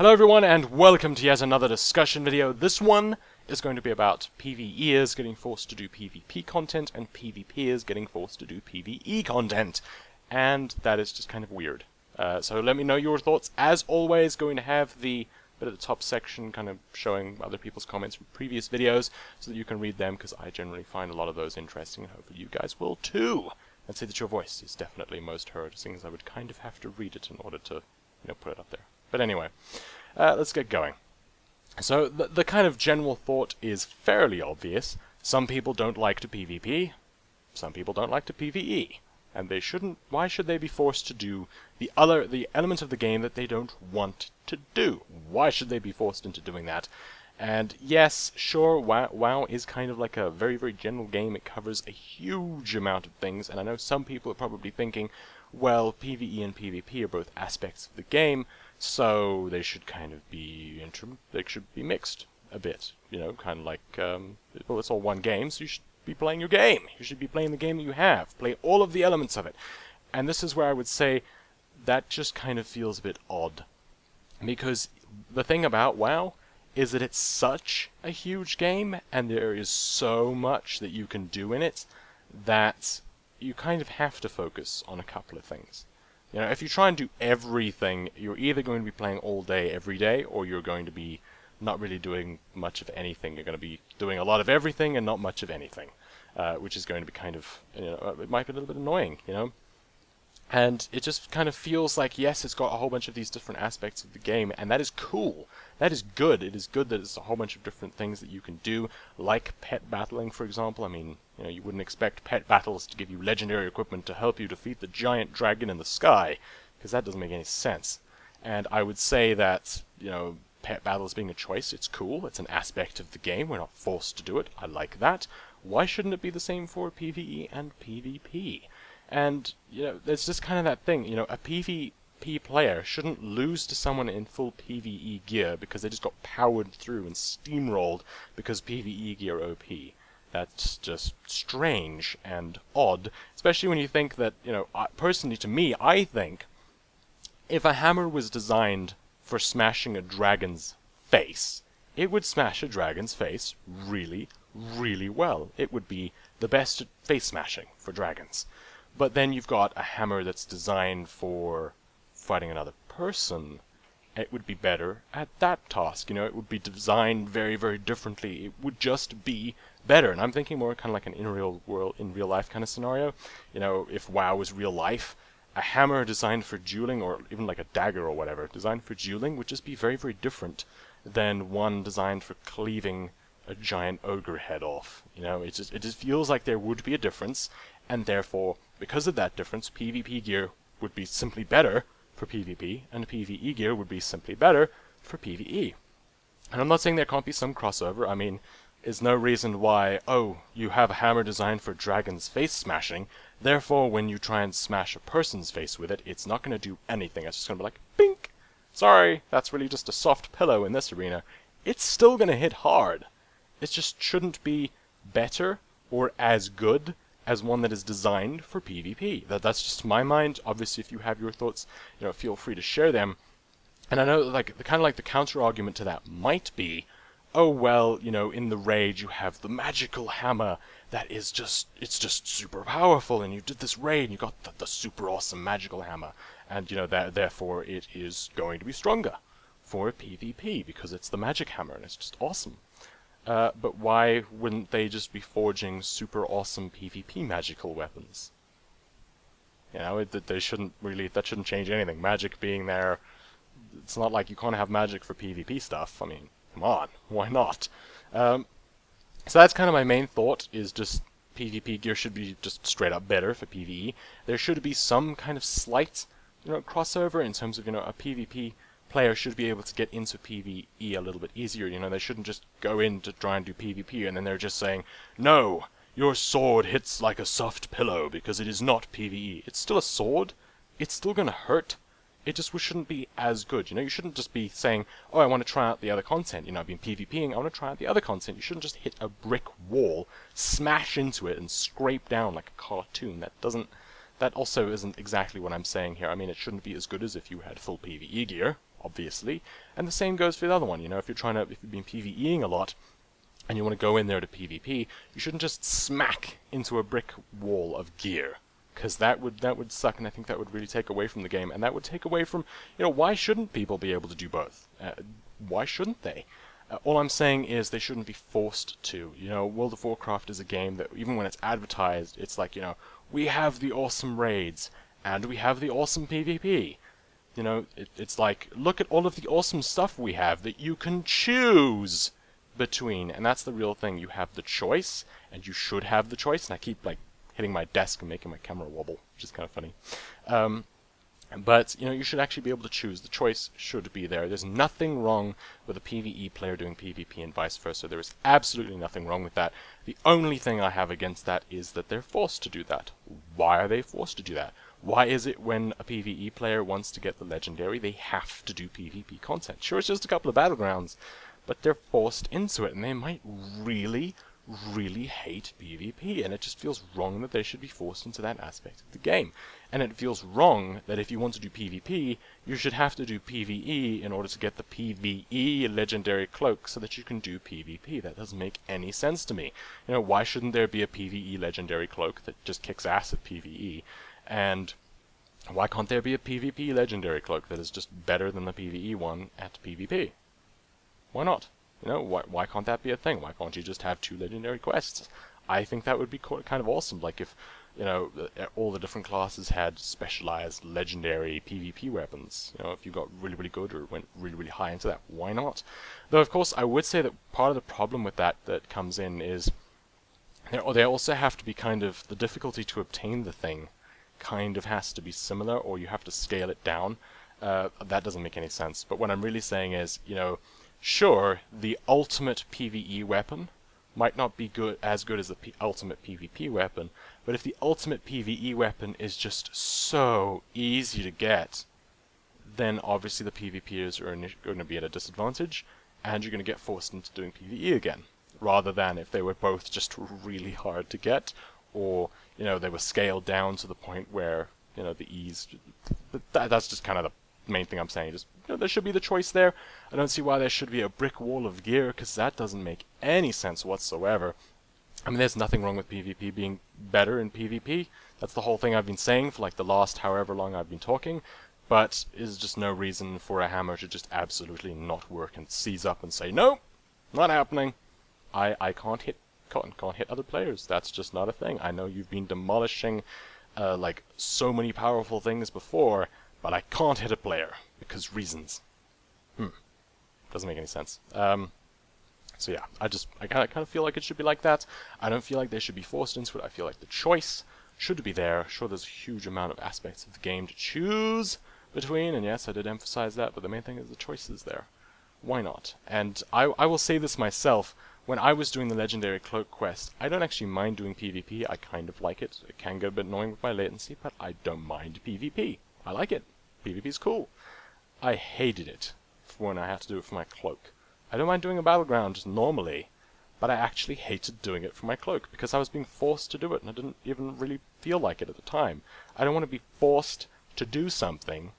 Hello everyone and welcome to yet another discussion video. This one is going to be about PvEers getting forced to do PvP content and PvPers getting forced to do PvE content. And that is just kind of weird. So let me know your thoughts. As always, going to have the bit at the top section kind of showing other people's comments from previous videos so that you can read them, because I generally find a lot of those interesting and hopefully you guys will too. And say that your voice is definitely most heard, seeing as I would kind of have to read it in order to, put it up there. But anyway, let's get going. So the kind of general thought is fairly obvious. Some people don't like to PvP, some people don't like to PvE, and they shouldn't. Why should they be forced to do the element of the game that they don't want to do? Why should they be forced into doing that? And yes, sure, WoW is kind of like a very, very general game. It covers a huge amount of things, and I know some people are probably thinking, well, PvE and PvP are both aspects of the game, so they should kind of be they should be mixed a bit, kind of like, well, it's all one game, so you should be playing your game. You should be playing the game that you have. Play all of the elements of it. And this is where I would say that just kind of feels a bit odd. Because the thing about WoW is that it's such a huge game, and there is so much that you can do in it, that you kind of have to focus on a couple of things. If you try and do everything, you're either going to be playing all day, every day, or you're going to be not really doing much of anything. You're going to be doing a lot of everything and not much of anything, which is going to be kind of, it might be a little bit annoying, And it just kind of feels like, yes, it's got a whole bunch of these different aspects of the game, and that is cool. That is good. It is good that it's a whole bunch of different things that you can do, like pet battling, for example. I mean, you wouldn't expect pet battles to give you legendary equipment to help you defeat the giant dragon in the sky, because that doesn't make any sense. And I would say that, pet battles being a choice, it's cool. It's an aspect of the game. We're not forced to do it. I like that. Why shouldn't it be the same for PvE and PvP? And, there's just kind of that thing, a PvP player shouldn't lose to someone in full PvE gear because they just got powered through and steamrolled because PvE gear OP. That's just strange and odd, especially when you think that, personally to me, I think if a hammer was designed for smashing a dragon's face, it would smash a dragon's face really, really well. It would be the best at face smashing for dragons. But then you've got a hammer that's designed for fighting another person. It would be better at that task. It would be designed very, very differently. It would just be better. And I'm thinking more kind of like an in real life kind of scenario. If WoW was real life, a hammer designed for dueling, or even like a dagger or whatever, designed for dueling, would just be very, very different than one designed for cleaving a giant ogre head off. It just feels like there would be a difference, and therefore, because of that difference, PvP gear would be simply better for PvP, and PvE gear would be simply better for PvE. And I'm not saying there can't be some crossover. I mean, there's no reason why, oh, you have a hammer designed for dragon's face smashing, therefore when you try and smash a person's face with it, it's not going to do anything. It's just going to be like, bink! Sorry, that's really just a soft pillow in this arena. It's still going to hit hard. It just shouldn't be better or as good as one that is designed for PvP. That's just my mind. Obviously, if you have your thoughts, feel free to share them. And I know, like, the counter argument to that might be, oh well, in the raid you have the magical hammer that is it's just super powerful, and you did this raid and you got the super awesome magical hammer, and therefore it is going to be stronger for PvP because it's the magic hammer and it's just awesome. But why wouldn't they just be forging super awesome PvP magical weapons? That shouldn't change anything. Magic being there, it's not like you can't have magic for PvP stuff. I mean, come on, why not? So that's kind of my main thought, is just PvP gear should be just straight up better for PvE. There should be some kind of slight, crossover in terms of, a PvP player should be able to get into PvE a little bit easier. They shouldn't just go in to try and do PvP and then they're just saying, no, your sword hits like a soft pillow because it is not PvE. It's still a sword. It's still going to hurt. It just shouldn't be as good. You shouldn't just be saying, oh, I want to try out the other content. I've been PvPing, I want to try out the other content. You shouldn't just hit a brick wall, smash into it, and scrape down like a cartoon. That also isn't exactly what I'm saying here. I mean, it shouldn't be as good as if you had full PvE gear, obviously. And the same goes for the other one. You know, if you've been PvEing a lot, and you want to go in there to PvP, you shouldn't just smack into a brick wall of gear, because that would suck, and I think that would really take away from the game, and that would take away from, you know, why shouldn't people be able to do both? Why shouldn't they? All I'm saying is they shouldn't be forced to. You know, World of Warcraft is a game that, even when it's advertised, it's like, you know, we have the awesome raids, and we have the awesome PvP. You know, it's like, look at all of the awesome stuff we have that you can choose between, and that's the real thing. You have the choice, and you should have the choice, and I keep, like, hitting my desk and making my camera wobble, which is kind of funny. But, you know, you should actually be able to choose. The choice should be there. There's nothing wrong with a PvE player doing PvP and vice versa. There is absolutely nothing wrong with that. The only thing I have against that is that they're forced to do that. Why are they forced to do that? Why is it when a PvE player wants to get the legendary, they have to do PvP content? Sure, it's just a couple of battlegrounds, but they're forced into it, and they might really, really hate PvP, and it just feels wrong that they should be forced into that aspect of the game. And it feels wrong that if you want to do PvP, you should have to do PvE in order to get the PvE legendary cloak so that you can do PvP. That doesn't make any sense to me. You know, why shouldn't there be a PvE legendary cloak that just kicks ass at PvE? And why can't there be a PvP legendary cloak that is just better than the PvE one at PvP? Why not? You know, why can't that be a thing? Why can't you just have 2 legendary quests? I think that would be kind of awesome. Like if, you know, all the different classes had specialized legendary PvP weapons. You know, if you got really, really good or went really, really high into that, why not? Though, of course, I would say that part of the problem with that comes in is they also have to be kind of, the difficulty to obtain the thing kind of has to be similar, or you have to scale it down. That doesn't make any sense. But what I'm really saying is, you know, sure, the ultimate PvE weapon might not be as good as the ultimate PvP weapon, but if the ultimate PvE weapon is just so easy to get, then obviously the PvPers are going to be at a disadvantage, and you're going to get forced into doing PvE again, rather than if they were both just really hard to get, or, you know, they were scaled down to the point where, you know, the ease... That's just kind of the main thing I'm saying. Just, you know, there should be the choice there. I don't see why there should be a brick wall of gear, because that doesn't make any sense whatsoever. I mean, there's nothing wrong with PvP being better in PvP. That's the whole thing I've been saying for like the last however long I've been talking. But there's just no reason for a hammer to just absolutely not work and seize up and say, no, not happening. I can't hit other players. That's just not a thing. I know you've been demolishing like so many powerful things before, but I can't hit a player because reasons. Doesn't make any sense. So yeah, I kind of feel like it should be like that. I don't feel like they should be forced into it. I feel like the choice should be there. Sure, there's a huge amount of aspects of the game to choose between, and yes, I did emphasize that, but the main thing is the choice is there. Why not? And I will say this myself. When I was doing the Legendary Cloak quest, I don't actually mind doing PvP. I kind of like it. It can get a bit annoying with my latency, but I don't mind PvP. I like it. PvP's cool. I hated it when I had to do it for my cloak. I don't mind doing a battleground normally, but I actually hated doing it for my cloak because I was being forced to do it, and I didn't even really feel like it at the time. I don't want to be forced to do something.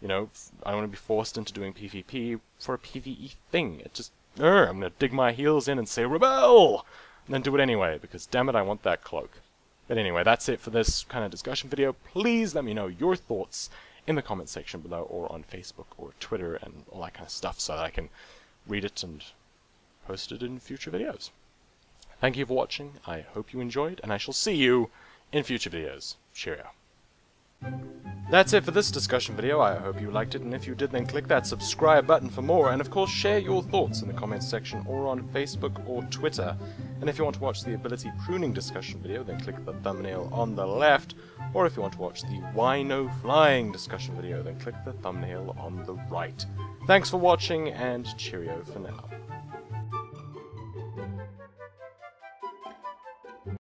You know, I don't want to be forced into doing PvP for a PvE thing. It just... I'm going to dig my heels in and say, rebel! And then do it anyway, because damn it, I want that cloak. But anyway, that's it for this kind of discussion video. Please let me know your thoughts in the comment section below, or on Facebook or Twitter and all that kind of stuff, so that I can read it and post it in future videos. Thank you for watching, I hope you enjoyed, and I shall see you in future videos. Cheerio. That's it for this discussion video. I hope you liked it, and if you did, then click that subscribe button for more, and of course share your thoughts in the comments section or on Facebook or Twitter. And if you want to watch the ability pruning discussion video, then click the thumbnail on the left, or if you want to watch the why no flying discussion video, then click the thumbnail on the right. Thanks for watching, and cheerio for now.